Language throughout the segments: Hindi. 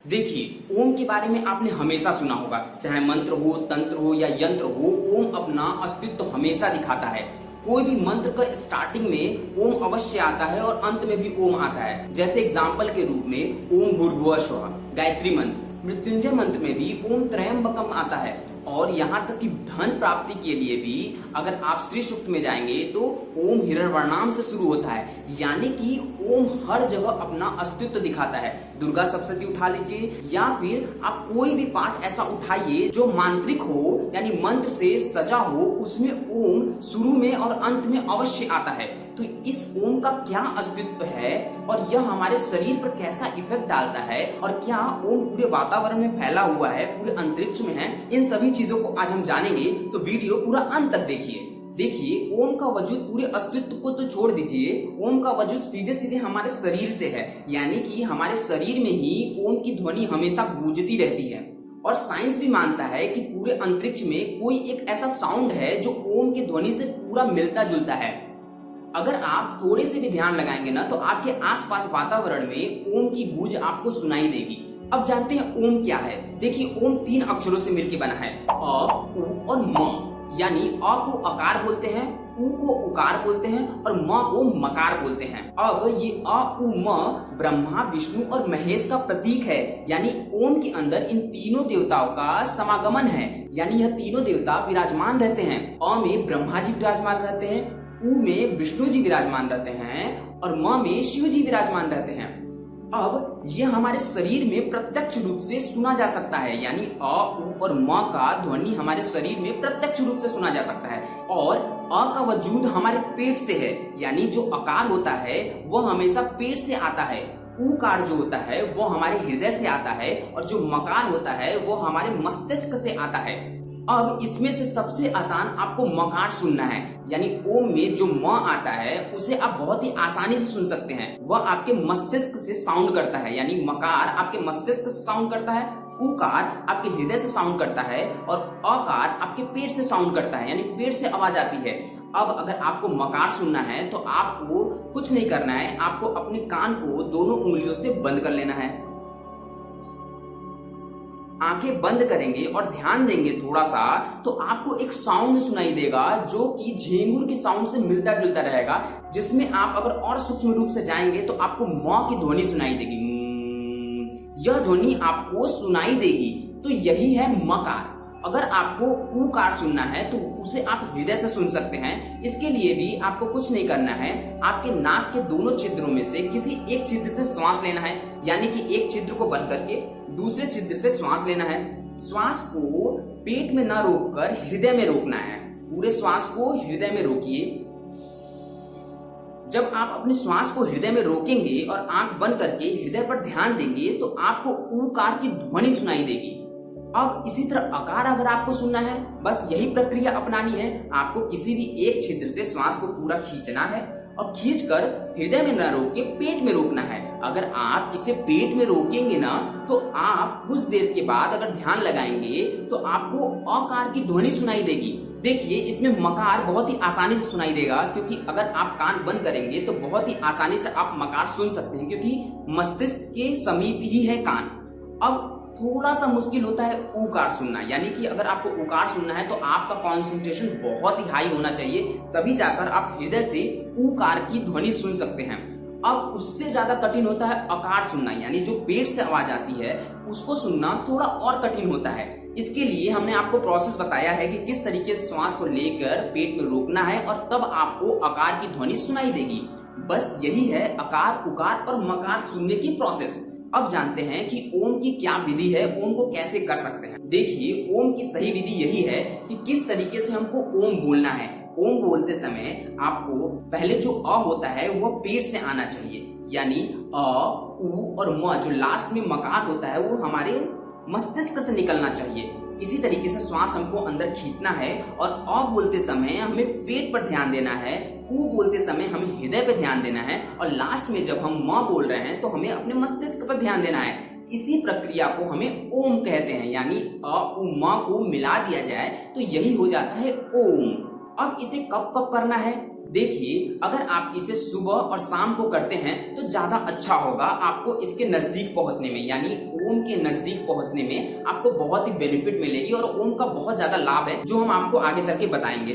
देखिए, ओम के बारे में आपने हमेशा सुना होगा। चाहे मंत्र हो, तंत्र हो या यंत्र हो, ओम अपना अस्तित्व हमेशा दिखाता है। कोई भी मंत्र का स्टार्टिंग में ओम अवश्य आता है और अंत में भी ओम आता है। जैसे एग्जाम्पल के रूप में ओम भूर्भुवः स्वः गायत्री मंत्र, मृत्युंजय मंत्र में भी ओम त्रयंबकम आता है। और यहाँ तक कि धन प्राप्ति के लिए भी अगर आप श्री सूक्त में जाएंगे तो ओम हिरण्यवर्णाम से शुरू होता है, यानी कि ओम हर जगह अपना अस्तित्व दिखाता है। दुर्गा सप्तशती उठा लीजिए या फिर आप कोई भी पाठ ऐसा उठाइए जो मांत्रिक हो यानी मंत्र से सजा हो, उसमें ओम शुरू में और अंत में अवश्य आता है। तो इस ओम का क्या अस्तित्व है और यह हमारे शरीर पर कैसा इफेक्ट डालता है और क्या ओम पूरे वातावरण में फैला हुआ है, पूरे अंतरिक्ष में है, इन सभी चीजों को आज हम जानेंगे। तो वीडियो पूरा अंत तक देखिए, ओम का वजूद पूरे अस्तित्व को तो छोड़ दीजिए, ओम का वजूद सीधे सीधे हमारे शरीर से है, यानी कि हमारे शरीर में ही ओम की ध्वनि हमेशा गूंजती रहती है। और साइंस भी मानता है कि पूरे अंतरिक्ष में कोई एक ऐसा साउंड है जो ओम की ध्वनि से पूरा मिलता जुलता है। अगर आप थोड़े से भी ध्यान लगाएंगे ना तो आपके आसपास वातावरण में ओम की गूंज आपको सुनाई देगी। अब जानते हैं ओम क्या है। देखिए, ओम 3 अक्षरों से मिलकर बना है, अ, उ और म। यानी अ को अकार बोलते हैं, उ को उकार बोलते हैं और म को मकार बोलते हैं। अब ये अ, उ, म ब्रह्मा, विष्णु और महेश का प्रतीक है, यानी ओम के अंदर इन तीनों देवताओं का समागमन है। यानी यह तीनों देवता विराजमान रहते हैं। अ में ब्रह्मा जी विराजमान रहते हैं, उ में विष्णु जी विराजमान रहते हैं और म में शिव जी विराजमान रहते हैं। अब ये हमारे शरीर में प्रत्यक्ष रूप से सुना जा सकता है, यानी अ, उ और म का ध्वनि हमारे शरीर में प्रत्यक्ष रूप से सुना जा सकता है। और अ का वजूद हमारे पेट से है, यानी जो अकार होता है वह हमेशा पेट से आता है। उकार जो होता है वो हमारे हृदय से आता है और जो मकार होता है वो हमारे मस्तिष्क से आता है। अब इसमें से सबसे आसान आपको मकार सुनना है, यानी ओम में जो म आता है उसे आप बहुत ही आसानी से सुन सकते हैं। वह आपके मस्तिष्क से साउंड करता है, यानी मकार आपके मस्तिष्क से साउंड करता है, उकार आपके हृदय से साउंड करता है और अकार आपके पेट से साउंड करता है, यानी पेट से आवाज आती है। अब अगर आपको मकार सुनना है तो आपको कुछ नहीं करना है, आपको अपने कान को दोनों उंगलियों से बंद कर लेना है। आंखें बंद करेंगे और ध्यान देंगे थोड़ा सा तो आपको एक साउंड सुनाई देगा जो कि झिंगुर की साउंड से मिलता जुलता रहेगा, जिसमें आप अगर और सूक्ष्म रूप से जाएंगे तो आपको म की ध्वनि सुनाई देगी। यह ध्वनि आपको सुनाई देगी, तो यही है मकार। अगर आपको उकार सुनना है तो उसे आप हृदय से सुन सकते हैं। इसके लिए भी आपको कुछ नहीं करना है, आपके नाक के दोनों छिद्रों में से किसी एक छिद्र से श्वास लेना है, यानी कि एक छिद्र को बंद करके दूसरे छिद्र से श्वास लेना है। श्वास को पेट में न रोककर हृदय में रोकना है। पूरे श्वास को हृदय में रोकिए। जब आप अपने श्वास को हृदय में रोकेंगे और आंख बंद करके हृदय पर ध्यान देंगे तो आपको उकार की ध्वनि सुनाई देगी। अब इसी तरह अकार अगर आपको सुनना है, बस यही प्रक्रिया अपनानी है। आपको किसी भी एक छिद्र से श्वास को पूरा खींचना है और खींचकर हृदय में न रोक के पेट में रोकना है। अगर आप इसे पेट में रोकेंगे ना तो आप कुछ देर के बाद अगर ध्यान लगाएंगे तो आपको अकार की ध्वनि सुनाई देगी। देखिए, इसमें मकार बहुत ही आसानी से सुनाई देगा, क्योंकि अगर आप कान बंद करेंगे तो बहुत ही आसानी से आप मकार सुन सकते हैं, क्योंकि मस्तिष्क के समीप ही है कान। अब थोड़ा सा मुश्किल होता है उकार सुनना, यानी कि अगर आपको उकार सुनना है तो आपका कंसंट्रेशन बहुत ही हाई होना चाहिए, तभी जाकर आप हृदय से उकार की ध्वनि सुन सकते हैं। अब उससे ज्यादा कठिन होता है अकार सुनना, यानी जो पेट से आवाज आती है उसको सुनना थोड़ा और कठिन होता है। इसके लिए हमने आपको प्रोसेस बताया है कि किस तरीके से श्वास को लेकर पेट में रोकना है और तब आपको अकार की ध्वनि सुनाई देगी। बस यही है अकार, उकार और मकार सुनने की प्रोसेस। अब जानते हैं कि ओम की क्या विधि है, ओम को कैसे कर सकते हैं। देखिए, ओम की सही विधि यही है कि किस तरीके से हमको ओम बोलना है। ओम बोलते समय आपको पहले जो अ होता है वो पेट से आना चाहिए, यानी अ, उ और म जो लास्ट में मकार होता है वो हमारे मस्तिष्क से निकलना चाहिए। इसी तरीके से श्वास हमको अंदर खींचना है और अ बोलते समय हमें पेट पर ध्यान देना है, उ बोलते समय हमें हृदय पर ध्यान देना है और लास्ट में जब हम म बोल रहे हैं तो हमें अपने मस्तिष्क पर ध्यान देना है। इसी प्रक्रिया को हमें ओम कहते हैं, यानी अ, उ, म को मिला दिया जाए तो यही हो जाता है ओम। अब इसे कब कब करना है, देखिए, अगर आप इसे सुबह और शाम को करते हैं तो ज्यादा अच्छा होगा आपको इसके नजदीक पहुंचने में, यानी ओम के नजदीक पहुंचने में आपको बहुत ही बेनिफिट मिलेगी और ओम का बहुत ज्यादा लाभ है जो हम आपको आगे चल के बताएंगे।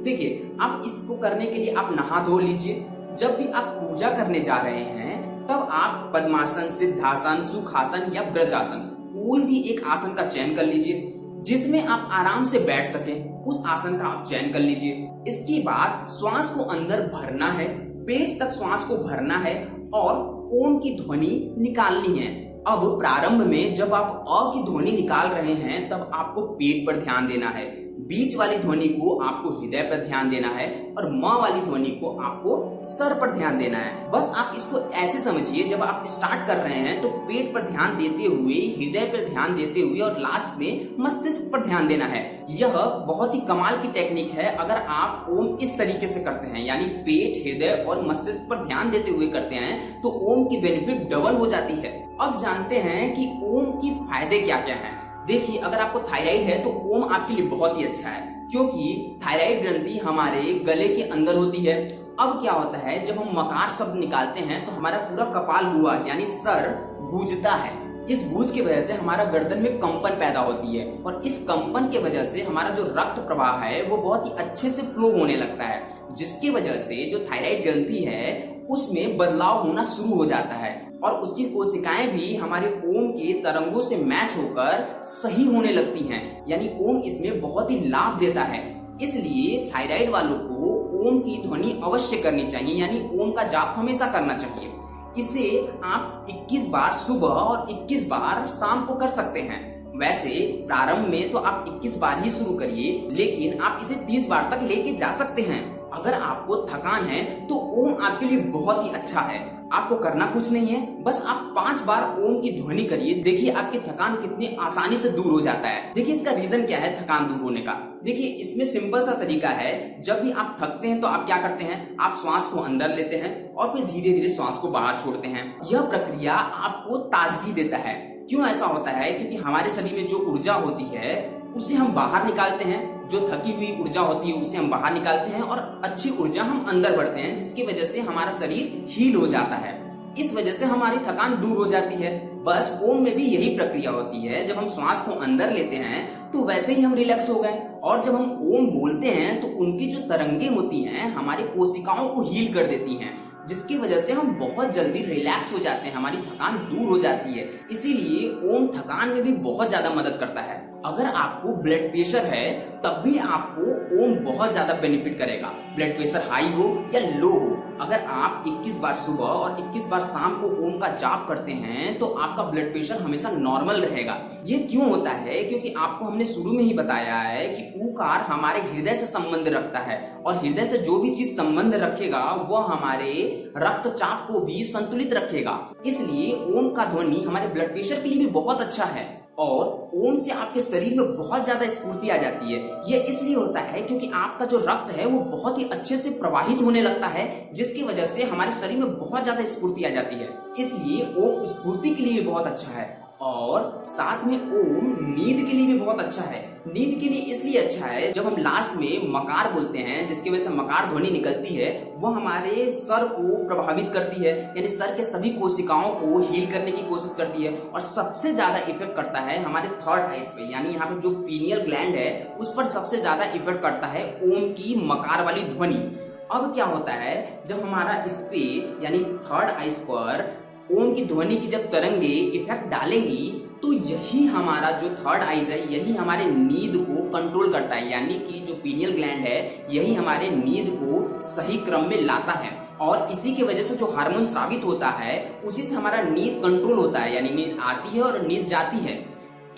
देखिए, आप इसको करने के लिए आप नहा धो लीजिए। जब भी आप पूजा करने जा रहे हैं तब आप पद्मासन, सिद्धासन, सुखासन या ब्रजासन कोई भी एक आसन का चयन कर लीजिए जिसमें आप आराम से बैठ सकें, उस आसन का आप चयन कर लीजिए। इसके बाद श्वास को अंदर भरना है, पेट तक श्वास को भरना है और ओम की ध्वनि निकालनी है। अब प्रारंभ में जब आप अ की ध्वनि निकाल रहे हैं तब आपको पेट पर ध्यान देना है, बीच वाली ध्वनि को आपको हृदय पर ध्यान देना है और म वाली ध्वनि को आपको सर पर ध्यान देना है। बस आप इसको ऐसे समझिए, जब आप स्टार्ट कर रहे हैं तो पेट पर ध्यान देते हुए, हृदय पर ध्यान देते हुए और लास्ट में मस्तिष्क पर ध्यान देना है। यह बहुत ही कमाल की टेक्निक है। अगर आप ओम इस तरीके से करते हैं, यानी पेट, हृदय और मस्तिष्क पर ध्यान देते हुए करते हैं, तो ओम की बेनिफिट डबल हो जाती है। अब जानते हैं कि ओम की फायदे क्या क्या हैं। देखिए, अगर आपको थायराइड है तो ओम आपके लिए बहुत ही अच्छा है, क्योंकि थायराइड ग्रंथि हमारे गले के अंदर होती है। अब क्या होता है, जब हम मकार शब्द निकालते हैं तो हमारा पूरा कपाल हुआ यानी सर गूंजता है। इस गूंज की वजह से हमारा गर्दन में कंपन पैदा होती है और इस कंपन के वजह से हमारा जो रक्त प्रवाह है वो बहुत ही अच्छे से फ्लो होने लगता है, जिसकी वजह से जो थायराइड ग्रंथि है उसमें बदलाव होना शुरू हो जाता है और उसकी कोशिकाएं भी हमारे ओम के तरंगों से मैच होकर सही होने लगती हैं। यानी ओम इसमें बहुत ही लाभ देता है। इसलिए थायराइड वालों को ओम की ध्वनि अवश्य करनी चाहिए, यानी ओम का जाप हमेशा करना चाहिए। इसे आप 21 बार सुबह और 21 बार शाम को कर सकते हैं। वैसे प्रारंभ में तो आप 21 बार ही शुरू करिए, लेकिन आप इसे 30 बार तक लेके जा सकते हैं। अगर आपको थकान है तो ओम आपके लिए बहुत ही अच्छा है। आपको करना कुछ नहीं है, बस आप 5 बार ओम की ध्वनि करिए। देखिए आपकी थकान कितनी आसानी से दूर हो जाता है। देखिए इसका रीजन क्या है थकान दूर होने का। देखिए इसमें सिंपल सा तरीका है। जब भी आप थकते हैं तो आप क्या करते हैं, आप श्वास को अंदर लेते हैं और फिर धीरे धीरे श्वास को बाहर छोड़ते हैं। यह प्रक्रिया आपको ताजगी देता है। क्यों ऐसा होता है, क्योंकि हमारे शरीर में जो ऊर्जा होती है उसे हम बाहर निकालते हैं, जो थकी हुई ऊर्जा होती है उसे हम बाहर निकालते हैं और अच्छी ऊर्जा हम अंदर बढ़ते हैं, जिसकी वजह से हमारा शरीर हील हो जाता है। इस वजह से हमारी थकान दूर हो जाती है। बस ओम में भी यही प्रक्रिया होती है। जब हम श्वास को अंदर लेते हैं तो वैसे ही हम रिलैक्स हो गए और जब हम ओम बोलते हैं तो उनकी जो तरंगे होती हैं हमारी कोशिकाओं को हील कर देती हैं, जिसकी वजह से हम बहुत जल्दी रिलैक्स हो जाते हैं, हमारी थकान दूर हो जाती है। इसीलिए ओम थकान में भी बहुत ज्यादा मदद करता है। अगर आपको ब्लड प्रेशर है तब भी आपको ओम बहुत ज्यादा बेनिफिट करेगा। ब्लड प्रेशर हाई हो या लो हो, अगर आप 21 बार सुबह और 21 बार शाम को ओम का जाप करते हैं तो आपका ब्लड प्रेशर हमेशा नॉर्मल रहेगा। ये क्यों होता है, क्योंकि आपको हमने शुरू में ही बताया है कि ऊकार हमारे हृदय से संबंध रखता है और हृदय से जो भी चीज संबंध रखेगा वह हमारे रक्तचाप को भी संतुलित रखेगा। इसलिए ओम का ध्वनि हमारे ब्लड प्रेशर के लिए भी बहुत अच्छा है और ओम से आपके शरीर में बहुत ज्यादा स्फूर्ति आ जाती है। यह इसलिए होता है क्योंकि आपका जो रक्त है वो बहुत ही अच्छे से प्रवाहित होने लगता है, जिसकी वजह से हमारे शरीर में बहुत ज्यादा स्फूर्ति आ जाती है। इसलिए ओम स्फूर्ति के लिए भी बहुत अच्छा है और साथ में ओम नींद के लिए भी बहुत अच्छा है। नींद के लिए इसलिए अच्छा है, जब हम लास्ट में मकार बोलते हैं जिसकी वजह से मकार ध्वनि निकलती है, वह हमारे सर को प्रभावित करती है, यानी सर के सभी कोशिकाओं को हील करने की कोशिश करती है और सबसे ज्यादा इफेक्ट करता है हमारे थर्ड आईज पे, यानी यहाँ पे जो पीनियल ग्लैंड है उस पर सबसे ज्यादा इफेक्ट करता है ओम की मकार वाली ध्वनि। अब क्या होता है, जब हमारा इस पे यानी थर्ड आईज पर ओम की ध्वनि की जब तरंगे इफेक्ट डालेंगी तो यही हमारा जो थर्ड आईज है यही हमारे नींद को कंट्रोल करता है, यानी कि जो पीनियल ग्लैंड है यही हमारे नींद को सही क्रम में लाता है और इसी की वजह से जो हार्मोन स्रावित होता है उसी से हमारा नींद कंट्रोल होता है, यानी नींद आती है और नींद जाती है।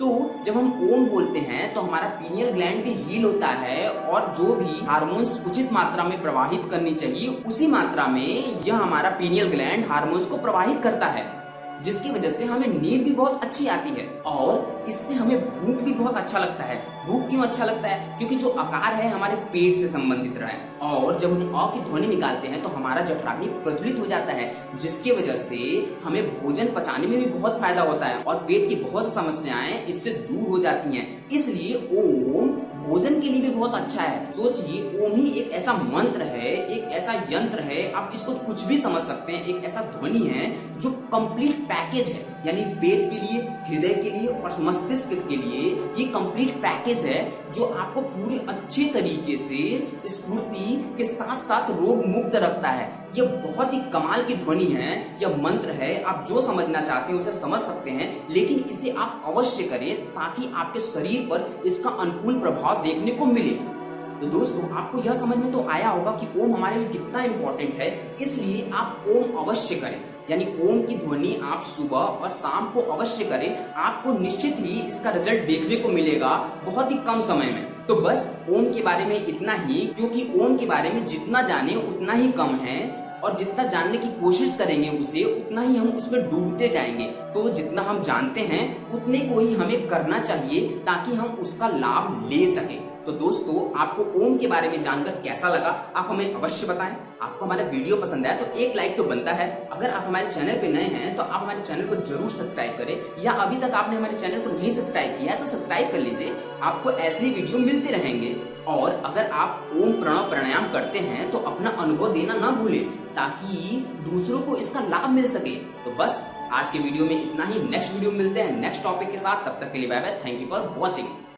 तो जब हम ओम बोलते हैं तो हमारा पीनियल ग्लैंड भी हील होता है और जो भी हार्मोन्स उचित मात्रा में प्रवाहित करनी चाहिए उसी मात्रा में यह हमारा पीनियल ग्लैंड हार्मोन्स को प्रवाहित करता है, जिसकी वजह से हमें नींद भी बहुत अच्छी आती है और इससे हमें भूख भी बहुत अच्छा लगता है। भूख क्यों अच्छा लगता है, क्योंकि जो आकार है हमारे पेट से संबंधित रहा है और जब हम अ की ध्वनि निकालते हैं तो हमारा जठराग्नि प्रज्वलित हो जाता है, जिसकी वजह से हमें भोजन पचाने में भी बहुत फायदा होता है और पेट की बहुत सी समस्याएं इससे दूर हो जाती हैं। इसलिए ओम भोजन के लिए भी बहुत अच्छा है। सोचिए ओम ही एक ऐसा मंत्र है, एक ऐसा यंत्र है, आप इसको कुछ भी समझ सकते हैं, एक ऐसा ध्वनि है जो कंप्लीट पैकेज है, यानी पेट के लिए, हृदय के लिए और मस्तिष्क के लिए ये कंप्लीट पैकेज है जो आपको पूरे अच्छे तरीके से स्फूर्ति के साथ साथ रोग मुक्त रखता है। यह बहुत ही कमाल की ध्वनि है, यह मंत्र है, आप जो समझना चाहते हैं उसे समझ सकते हैं, लेकिन इसे आप अवश्य करें ताकि आपके शरीर पर इसका अनुकूल प्रभाव देखने को मिले। तो दोस्तों, आपको यह समझ में तो आया होगा कि ओम हमारे लिए कितना इंपॉर्टेंट है, इसलिए आप ओम अवश्य करें, यानी ओम की ध्वनि आप सुबह और शाम को अवश्य करें। आपको निश्चित ही इसका रिजल्ट देखने को मिलेगा बहुत ही कम समय में। तो बस ओम के बारे में इतना ही, क्योंकि ओम के बारे में जितना जाने उतना ही कम है और जितना जानने की कोशिश करेंगे उसे उतना ही हम उसमें डूबते जाएंगे। तो जितना हम जानते हैं उतने को ही हमें करना चाहिए ताकि हम उसका लाभ ले सकें। तो दोस्तों, आपको ओम के बारे में जानकर कैसा लगा आप हमें अवश्य बताएं। आपको हमारा वीडियो पसंद आया तो एक लाइक तो बनता है। अगर आप हमारे चैनल पे नए हैं तो आप हमारे चैनल को जरूर सब्सक्राइब करें, या अभी तक आपने हमारे चैनल को नहीं सब्सक्राइब किया है तो सब्सक्राइब कर लीजिए, आपको ऐसे वीडियो मिलते रहेंगे। और अगर आप ओम प्रणव प्राणायाम करते हैं तो अपना अनुभव देना ना भूलें ताकि दूसरों को इसका लाभ मिल सके। तो बस आज के वीडियो में इतना ही, नेक्स्ट वीडियो मिलते हैं नेक्स्ट टॉपिक के साथ, तब तक के लिए bye bye, thank you for watching.